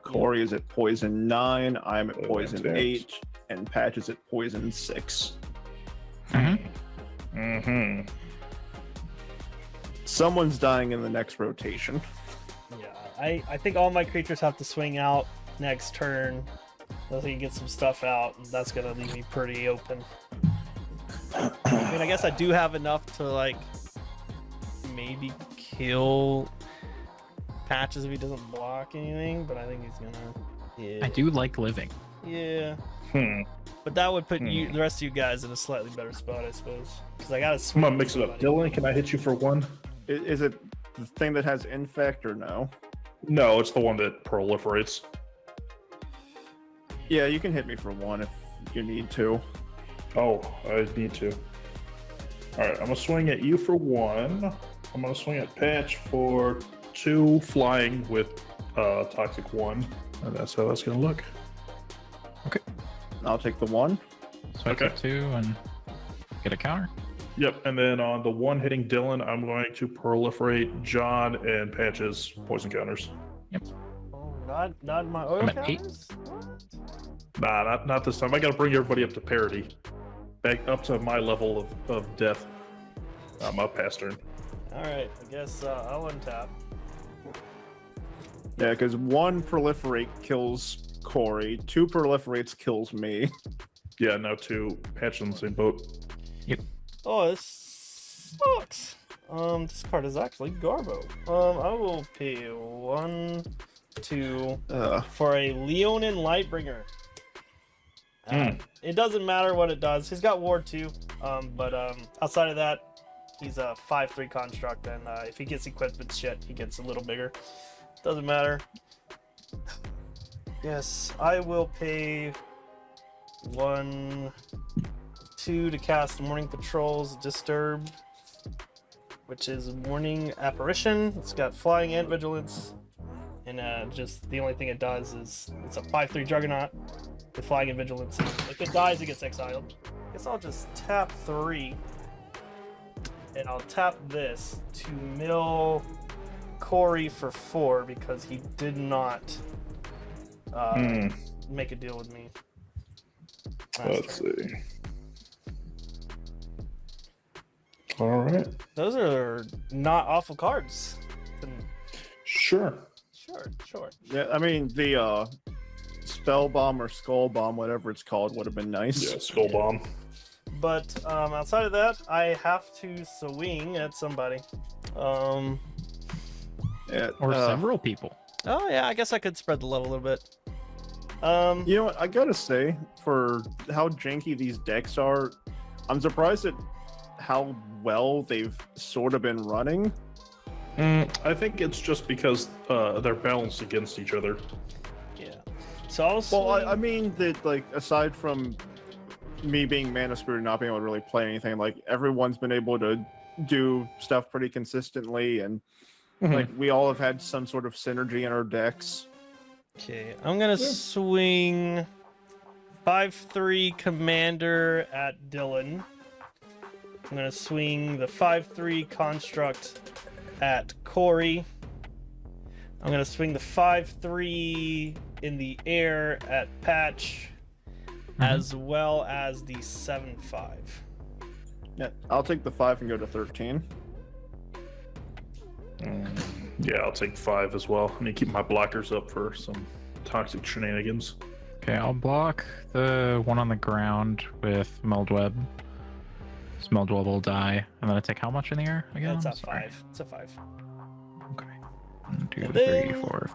Corey is at poison 9. I'm at poison Fantastic. 8, and Patch is at poison 6. Mm-hmm. Someone's dying in the next rotation. Yeah, I think all my creatures have to swing out next turn. So I can get some stuff out, and that's gonna leave me pretty open. I mean, I guess I do have enough to like maybe kill Patches if he doesn't block anything, but I think he's gonna. Yeah. I do like living. Yeah. Hmm. But that would put you, the rest of you guys, in a slightly better spot, I suppose. Because I gotta I'm swing. gonna mix it up. somebody. Dylan, can I hit you for 1? Is it the thing that has infect or no? No, it's the one that proliferates. Yeah, you can hit me for 1 if you need to. Oh, I need to. All right, I'm gonna swing at you for 1. I'm gonna swing at Patch for 2 flying with Toxic 1. And that's how that's gonna look. I'll take the 1. So I take 2 and get a counter. Yep, and then on the 1 hitting Dylan, I'm going to proliferate John and Patch's poison counters. Oh, not my oil I'm at 8. counters? What? Nah, not this time. I gotta bring everybody up to parity. Back up to my level of death. I'm up past turn. Alright, I guess I'll untap. Yeah, because 1 proliferate kills Corey, 2 proliferates kills me. Yeah, now 2 Patch on the same boat. Oh, this sucks. This card is actually Garbo. I will pay 1, 2 for a Leonin Lightbringer. It doesn't matter what it does. He's got Ward 2, but outside of that, he's a 5/3 construct, and if he gets equipped with shit, he gets a little bigger. Doesn't matter. Yes, I will pay 1, 2 to cast Morning Patrol's Disturb, which is Morning Apparition. It's got Flying and Vigilance, and just the only thing it does is it's a 5/3 Juggernaut with Flying and Vigilance. And if it dies, it gets exiled. Guess I'll just tap 3 and I'll tap this to mill Corey for 4 because he did not make a deal with me. Let's see. All right. Those are not awful cards. Sure. Sure. Yeah, I mean the spell bomb or skull bomb, whatever it's called, would have been nice. Yeah, skull bomb. But outside of that, I have to swing at somebody. Yeah, Or several people. Oh yeah, I guess I could spread the love a little bit. You know what? I gotta say, for how janky these decks are, I'm surprised at how well they've sort of been running. I think it's just because they're balanced against each other. Yeah. So I'll swing. Well, I mean that, like, aside from me being Mana Spirit and not being able to really play anything, like, everyone's been able to do stuff pretty consistently, and like we all have had some sort of synergy in our decks. Okay, I'm gonna swing 5/3 Commander at Dylan. I'm gonna swing the 5/3 Construct at Corey. I'm gonna swing the 5/3 in the air at Patch, as well as the 7/5. Yeah, I'll take the 5 and go to 13. Yeah, I'll take 5 as well. I need to keep my blockers up for some toxic shenanigans. Okay, I'll block the one on the ground with Meldweb. This Meldweb will die. And then I take how much in the air again? That's a Sorry. 5. It's a 5. Okay. 1, 2, And 3, then 4,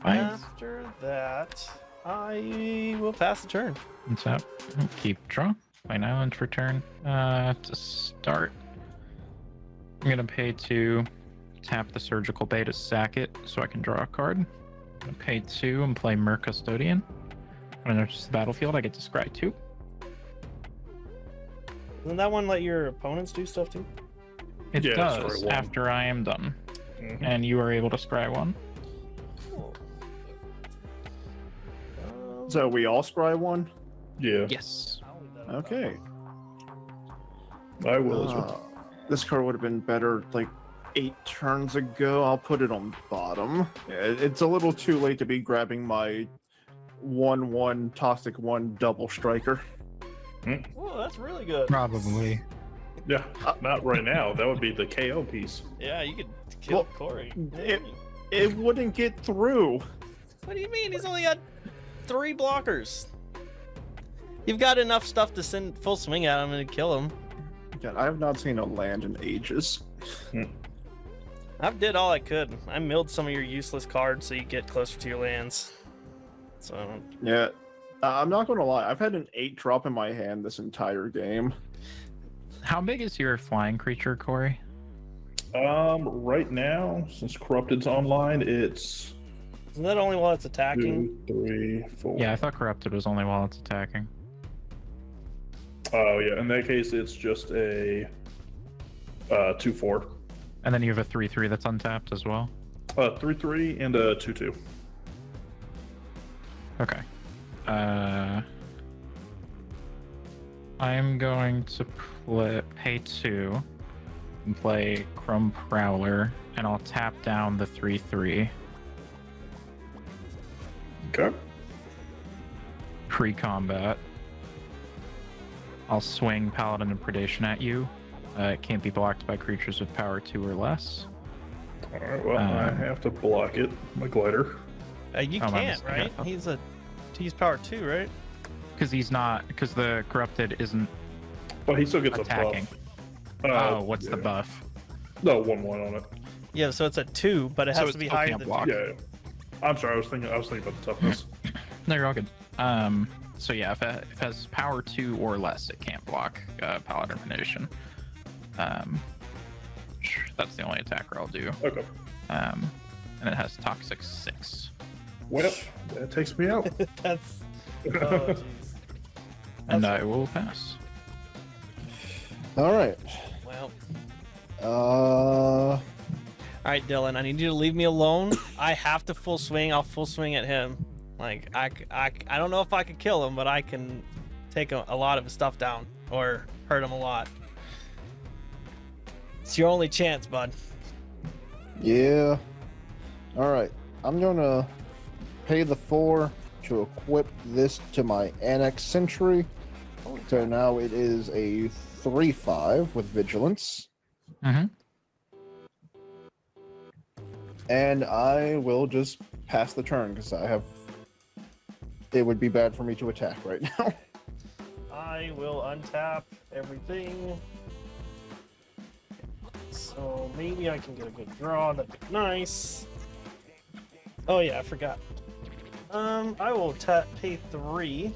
5. After that, I will pass the turn. What's up? Keep draw. Find island for turn. To start, I'm gonna pay 2, tap the surgical bay to sack it so I can draw a card. I'm gonna pay 2 and play Mer Custodian. When I enter the battlefield, I get to scry 2. Doesn't that one let your opponents do stuff too? It Yeah, does scry 1. after I am done, and you are able to scry 1. Cool. So we all scry 1? Yeah, Yes. I'll leave that on Okay. I will as well. This card would have been better like 8 turns ago. I'll put it on bottom. Yeah, it's a little too late to be grabbing my 1/1 Toxic 1 double striker. Whoa, that's really good. Probably. Yeah, not right now. That would be the KO piece. Yeah, you could kill Well, Corey. It wouldn't get through. What do you mean? He's only got 3 blockers. You've got enough stuff to send full swing at him and kill him. God, I have not seen a land in ages. I did all I could. I milled some of your useless cards so you get closer to your lands. So Yeah, I'm not going to lie. I've had an 8 drop in my hand this entire game. How big is your flying creature, Corey? Right now, since Corrupted's online, it's isn't that only while it's attacking? 2, 3, 4. Yeah, I thought Corrupted was only while it's attacking. Oh yeah, in that case, it's just a 2/4, And then you have a 3/3 that's untapped as well. 3/3, and a 2/2. Okay. I'm going to pay 2 and play Chrome Prowler, and I'll tap down the 3/3 Okay. pre-combat. I'll swing Paladin of Predation at you. It can't be blocked by creatures with power 2 or less. All right. Well, I have to block it. My glider. You Oh, my can't, mistake, I right? thought- He's power 2, right? Because he's not. Because the Corrupted isn't But he still gets attacking. a buff. What's the yeah. buff? No, 1/1 on it. Yeah, so it's a 2, but it So has it to be still higher can't than block. 2. Yeah. I'm sorry. I was thinking about the toughness. No, you're all good. So yeah, if it has power 2 or less, it can't block Paladin of Predation. That's the only attacker I'll do. Okay. And it has Toxic 6. Well, that takes me out. That's. Oh, jeez. And That's- I will pass. All right. Well. Uh, All right, Dylan, I need you to leave me alone. I have to full swing. I'll full swing at him. Like, I don't know if I could kill him, but I can take a lot of his stuff down or hurt him a lot. It's your only chance, bud. Yeah. All right. I'm gonna pay the 4 to equip this to my Annex Sentry. So now it is a 3/5 with Vigilance. Mm-hmm. And I will just pass the turn because I have. It would be bad for me to attack right now. I will untap everything. So maybe I can get a good draw. That'd be nice. Oh yeah, I forgot. I will pay 3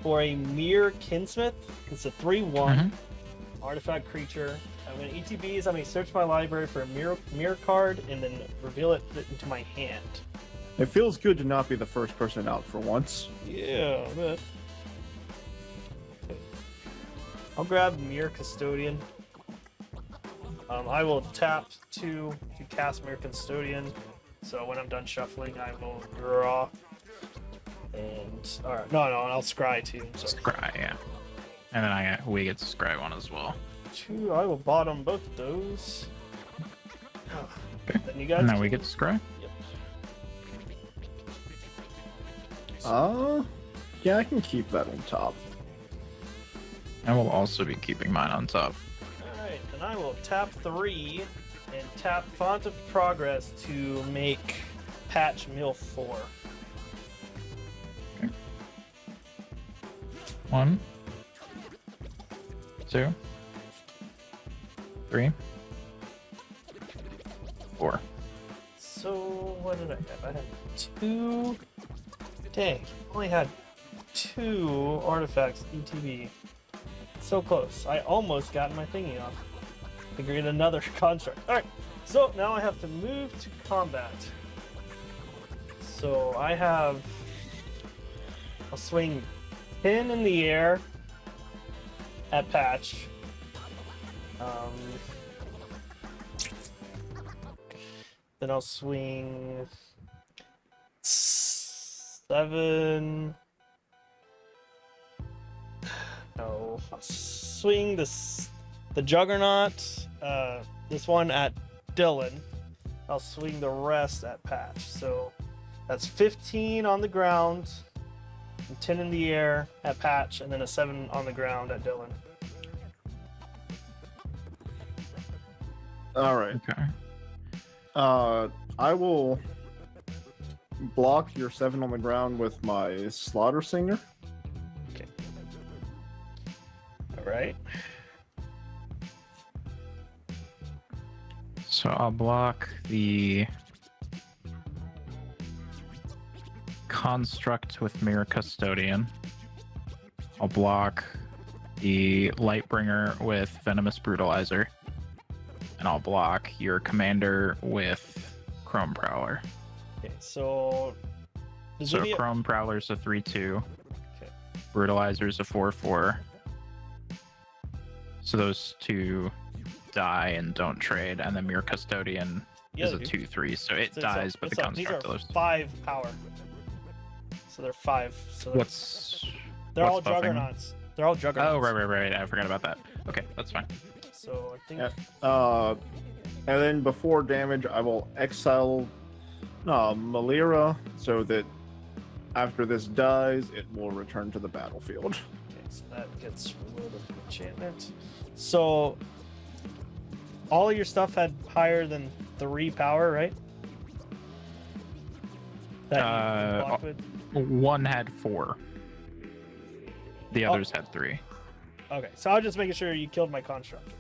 for a Mere Kinsmith. It's a 3/1 artifact creature. When it ETBs, I may search my library for a mirror card and then reveal it into my hand. It feels good to not be the first person out for once. Yeah, I bet. Okay. I'll grab Mirror Custodian. I will tap 2 to cast Mirror Custodian. So when I'm done shuffling, I will draw. And alright, no, I'll scry too. So. Scry, yeah. And then we get to scry one as well. 2, I will bottom both of those. Okay. Then you guys. And then we get to scry. Yep. Yeah, I can keep that on top. And we'll also be keeping mine on top. Alright, then I will tap 3 and tap Font of Progress to make Patch Mill 4. Okay. 1, 2, 3, 4. So, what did I have? I had 2. Dang, only had 2 artifacts ETB. So close. I almost got my thingy off. I create another construct. Alright, so now I have to move to combat. So I have. I'll swing 10 in the air at patch. Then I'll swing 7. No, I'll swing the Juggernaut. This one at Dylan. I'll swing the rest at Patch. So that's 15 on the ground, and 10 in the air at Patch, and then a 7 on the ground at Dylan. All right. Okay. I will block your 7 on the ground with my Slaughter Singer. Okay. All right. So I'll block the Construct with Mirror Custodian. I'll block the Lightbringer with Venomous Brutalizer. And I'll block your Commander with Chrome Prowler. Okay. So. So Chrome Prowler's a 3/2. Okay. Brutalizer's a 4/4. So those 2 die and don't trade, and the Mirror Custodian is a 2/3, so it dies, but the Construct these are lives. 5 power. So they're 5. So they're all buffing? Juggernauts. They're all Juggernauts. Oh, right. I forgot about that. Okay, that's fine. So I think. And then before damage, I will exile Malira so that after this dies, it will return to the battlefield. Okay, so that gets removed of the enchantment. So all of your stuff had higher than 3 power, right? That you blocked with? One had 4. The others had 3. Okay, so I was just making sure you killed my construct.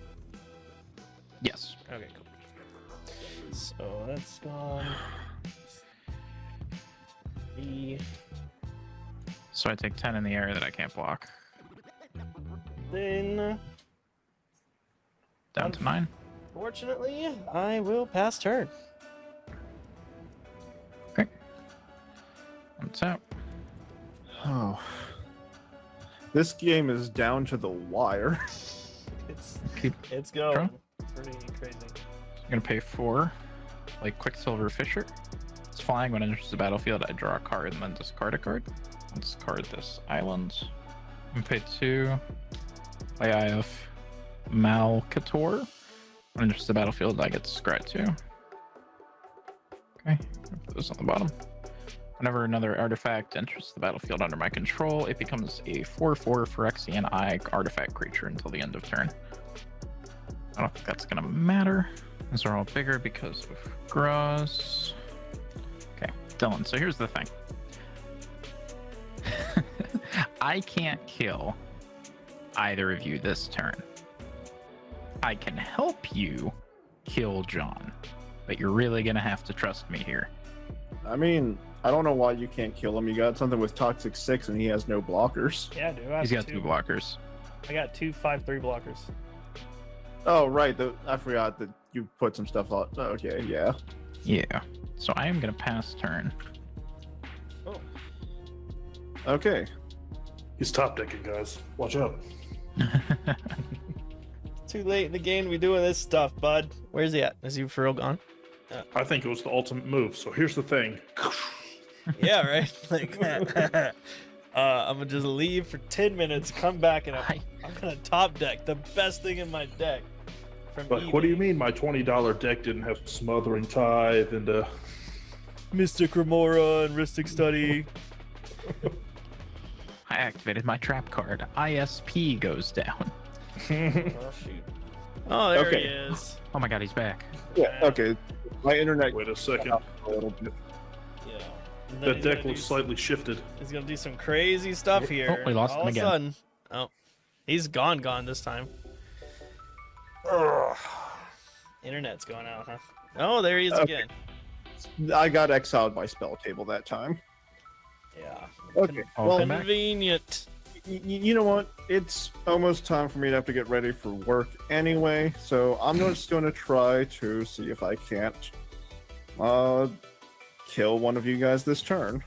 Yes. Okay, cool. So that's gone. 3. So I take 10 in the air that I can't block. Then, Down to 9. fortunately, I will pass turn. Okay. What's out? Oh. This game is down to the wire. It's going Draw. pretty crazy. I'm gonna pay 4. Like Quicksilver Fisher. It's flying. When it enters the battlefield, I draw a card and then discard a card. Let's discard this island. I'm gonna pay 2. Play IF Malcator. When it enters the battlefield, I get to scry 2. Okay, put this on the bottom. Whenever another artifact enters the battlefield under my control, it becomes a 4/4 Phyrexian Eye artifact creature until the end of turn. I don't think that's gonna matter. These are all bigger because of Gross. Okay, Dylan, so here's the thing. I can't kill either of you this turn. I can help you kill John, but you're really gonna have to trust me here. I mean, I don't know why you can't kill him. You got something with Toxic 6 and he has no blockers. Yeah, dude. I have He's got 2 blockers. I got 2 5/3 blockers. Oh, right. I forgot that you put some stuff on. Okay, yeah. Yeah. So I am gonna pass turn. Oh. Okay. He's top decking, guys. Watch out. Too late in the game to be doing this stuff, bud. Where's he at? Is he for real gone? I think it was the ultimate move. So here's the thing. Yeah, right. Like, I'm gonna just leave for 10 minutes, come back, and I'm gonna top deck the best thing in my deck. From But what do you mean my $20 deck didn't have Smothering Tithe and Mystic Remora and Rhystic Study. I activated my trap card. ISP goes down. Oh shoot! Oh, there Okay. he is. Oh my god, he's back. Yeah, okay. My internet wait a second. a little bit. Yeah. And then That he's deck gonna looks do- slightly shifted. He's gonna do some crazy stuff here. we lost All him of a again. sudden. Oh, he's gone this time. Ugh. Internet's going out, huh? Oh, there he is Okay. again. I got exiled by Spell Table that time. Yeah. Okay. I'll Well, come back. Convenient. you know what? It's almost time for me to have to get ready for work anyway, so I'm just going to try to see if I can't kill one of you guys this turn.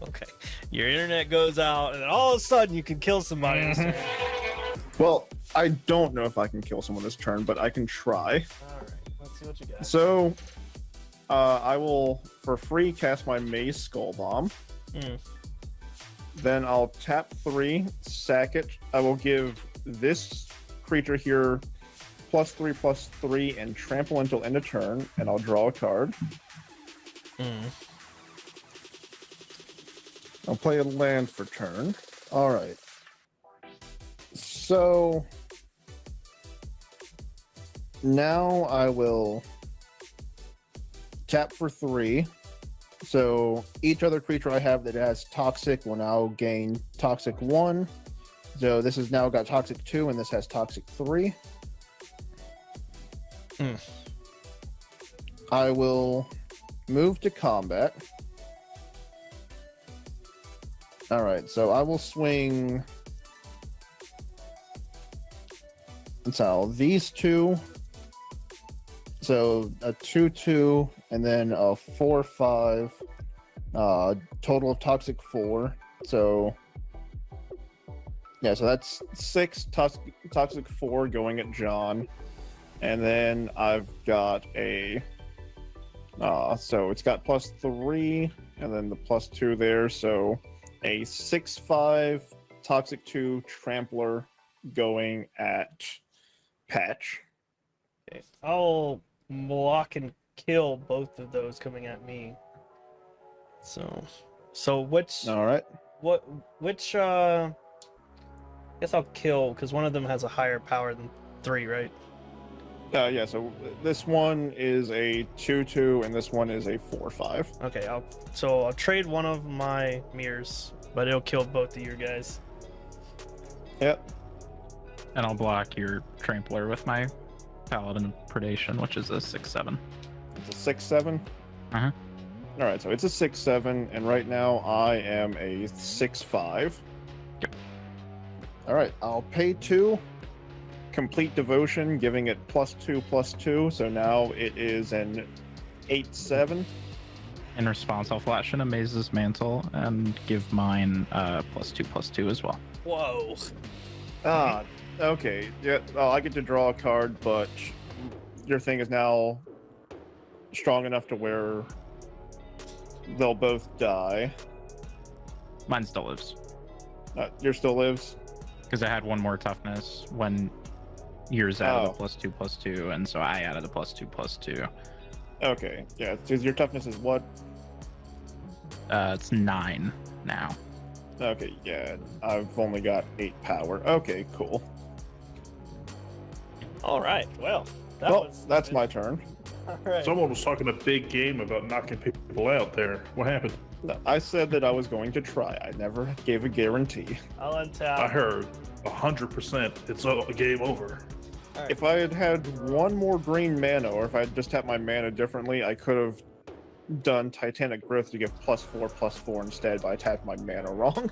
Okay. Your internet goes out, and then all of a sudden you can kill somebody. this turn. Well, I don't know if I can kill someone this turn, but I can try. All right. Let's see what you got. So, I will, for free, cast my Maze Skull Bomb. Mm. Then I'll tap 3, sack it. I will give this creature here +3/+3 and trample until end of turn, and I'll draw a card. Mm. I'll play a land for turn. All right. So now I will tap for 3. So each other creature I have that has Toxic will now gain Toxic 1. So this has now got Toxic 2, and this has Toxic 3. I will move to combat. All right, so I will swing. So these two. So a 2/2 and then a 4/5. Total of Toxic 4. So yeah, so that's 6 Toxic 4 going at John. And then I've got a so it's got +3 and then the +2 there, so a 6/5 Toxic 2 Trampler going at Patch. Okay. I'll block and kill both of those coming at me. So which All right. which I guess I'll kill because one of them has a higher power than 3, right? Yeah, so this one is a 2/2 and this one is a 4/5. Okay, I'll trade one of my mirrors, but it'll kill both of your guys. Yep. And I'll block your Trampler with my Paladin Predation, which is a 6/7. It's a 6/7. Uh-huh. All right, so it's a 6/7, and right now I am a 6/5. Yep. All right, I'll pay 2. Complete Devotion, giving it +2/+2. So now it is an 8/7. In response, I'll flash in Amaze's Mantle and give mine +2/+2 as well. Whoa. Ah, okay. Yeah, I get to draw a card, but your thing is now strong enough to where they'll both die. Mine still lives Yours still lives. because I had one more toughness when Yours added Oh. a +2/+2, and so I added a +2/+2. Okay, yeah, because your toughness is what? It's 9 now. Okay, yeah, I've only got 8 power. Okay, cool. All right. Well, That's my turn. All right. Someone was talking a big game about knocking people out there. What happened? I said that I was going to try. I never gave a guarantee. I'll untap. I heard 100% it's a game over. All right. If I had had one more green mana, or if I had just tapped my mana differently, I could have done Titanic Growth to give +4/+4 instead, but I tapped my mana wrong.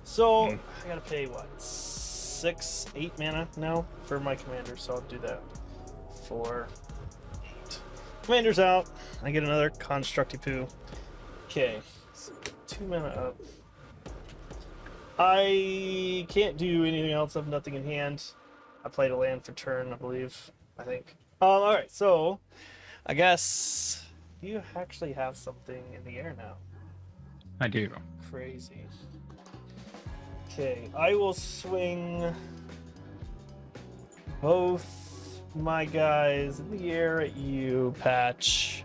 So I gotta pay what, 6, 8 mana now for my commander. So I'll do that. 4, 8. Commander's out. I get another Constructy-Poo. Okay, so 2 mana up. I can't do anything else. I have nothing in hand. I played a land for turn, I believe. I think. All right. So I guess you actually have something in the air now. I do. Crazy. Okay, I will swing both my guys in the air at you, Patch.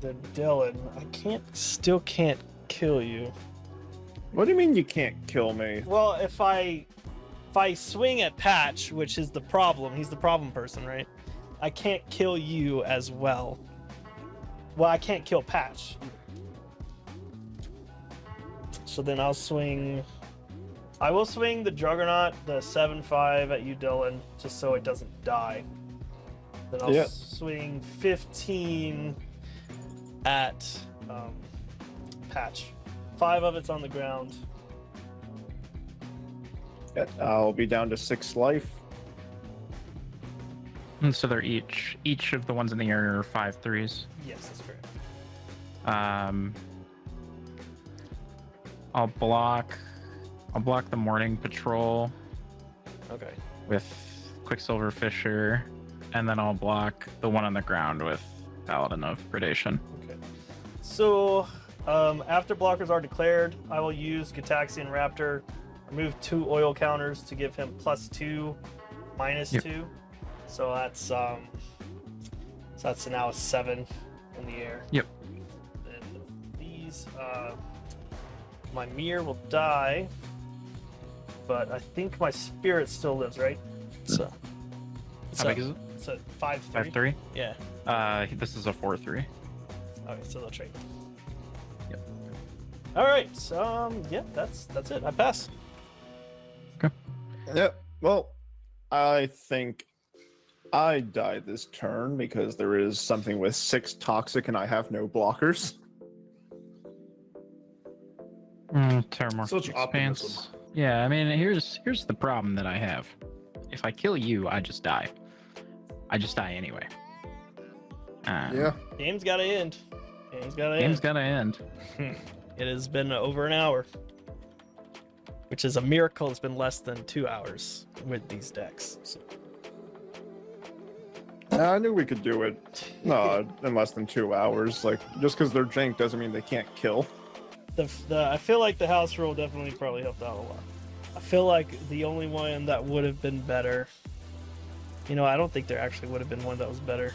Then Dylan, I still can't kill you. What do you mean you can't kill me? Well, if I swing at Patch, which is the problem, he's the problem person, right? I can't kill you as well. Well, I can't kill Patch. So then I will swing the Juggernaut, the 7/5 at you, Dylan, just so it doesn't die. Then I'll swing 15 at Patch. 5 of it's on the ground. I'll be down to 6 life. And so they're each of the ones in the air are 5/3s. Yes, that's correct. I'll block the morning patrol Okay. with Quicksilver Fisher, and then I'll block the one on the ground with Paladin of Predation. Okay. So, after blockers are declared, I will use Gataxian Raptor, remove 2 oil counters to give him +2, -2. So that's now a 7 in the air. Yep. And these, my mirror will die, but I think my spirit still lives, right? So, How big is it? It's a 5/3. 5/3. Yeah. This is a 4/3. Okay, so they'll trade. Yep. All right. Yeah, that's it. I pass. Yeah, well, I think I die this turn because there is something with 6 toxic and I have no blockers. Terramorphic Such Expanse. optimism. Yeah, I mean, here's the problem that I have. If I kill you, I just die. I just die anyway. Game's gotta end. Game's gotta end. It has been over an hour, which is a miracle. It's been less than 2 hours with these decks. So. I knew we could do it. No, in less than 2 hours. Like, just because they're jank doesn't mean they can't kill. I feel like the house rule definitely probably helped out a lot. I feel like the only one that would have been better. I don't think there actually would have been one that was better.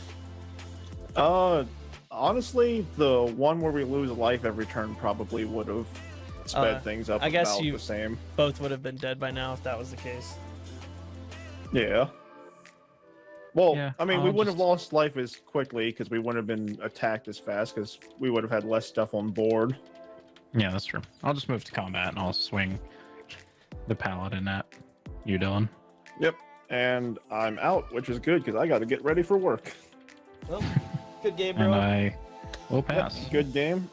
Honestly, the one where we lose life every turn probably would have sped things up I guess about you- the same. Both would have been dead by now if that was the case. Yeah. Well, Yeah, I mean, we I'll wouldn't have just- lost life as quickly because we wouldn't have been attacked as fast because we would have had less stuff on board. Yeah, that's true. I'll just move to combat and I'll swing the Paladin at you, Dylan. Yep. And I'm out, which is good because I got to get ready for work. Well, good game, And bro. I will pass. Good game.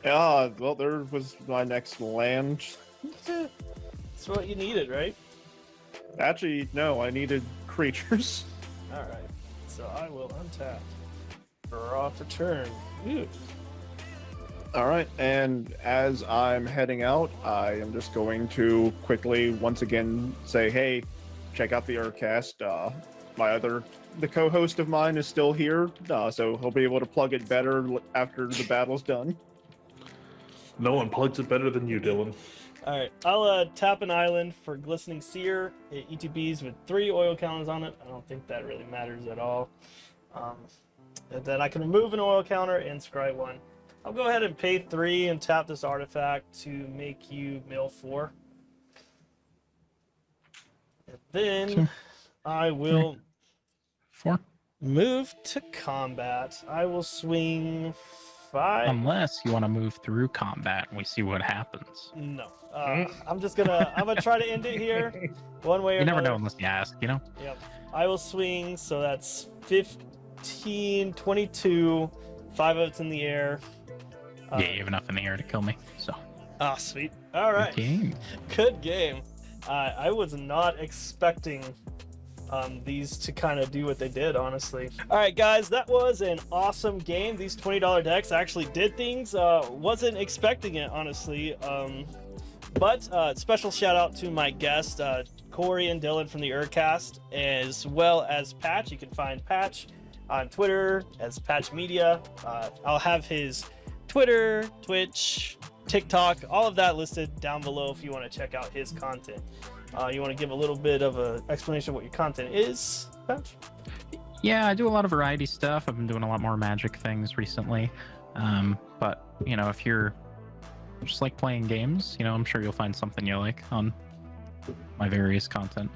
Yeah, well, there was my next land. That's what you needed, right? Actually, no, I needed creatures. All right. So I will untap. Draw for turn. Ooh. All right, and as I'm heading out, I am just going to quickly once again say, hey, check out the Urcast. The co-host of mine is still here, so he'll be able to plug it better after the battle's done. No one plugs it better than you, Dylan. All right, I'll tap an island for Glistening Seer. It ETBs with 3 oil counters on it. I don't think that really matters at all. And then I can remove an oil counter and scry 1. I'll go ahead and pay 3 and tap this artifact to make you mill 4. And then I will 4. move to combat. I will swing 5. Unless you want to move through combat and we see what happens. No. I'm gonna try to end it here. One way or You never another. know unless you ask, you know? Yep. I will swing, so that's 15, 22, 5 votes in the air. Yeah, you have enough in the air to kill me. So. Ah, sweet. All right. Good game. Good game. I was not expecting these to kind of do what they did, honestly. All right, guys, that was an awesome game. These $20 decks actually did things. Wasn't expecting it, honestly. But special shout out to my guests, Corey and Dylan from the Urcast, as well as Patch. You can find Patch on Twitter as Patch Media. I'll have his Twitter, Twitch, TikTok, all of that listed down below if you want to check out his content. You want to give a little bit of an explanation of what your content is, Patch? Yeah, I do a lot of variety stuff. I've been doing a lot more magic things recently. But, you know, if you're just like playing games, you know, I'm sure you'll find something you like on my various content.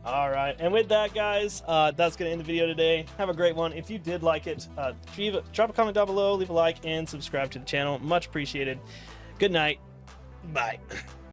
All right, and with that, guys, that's going to end the video today. Have a great one. If you did like it, drop a comment down below, leave a like, and subscribe to the channel. Much appreciated. Good night. Bye.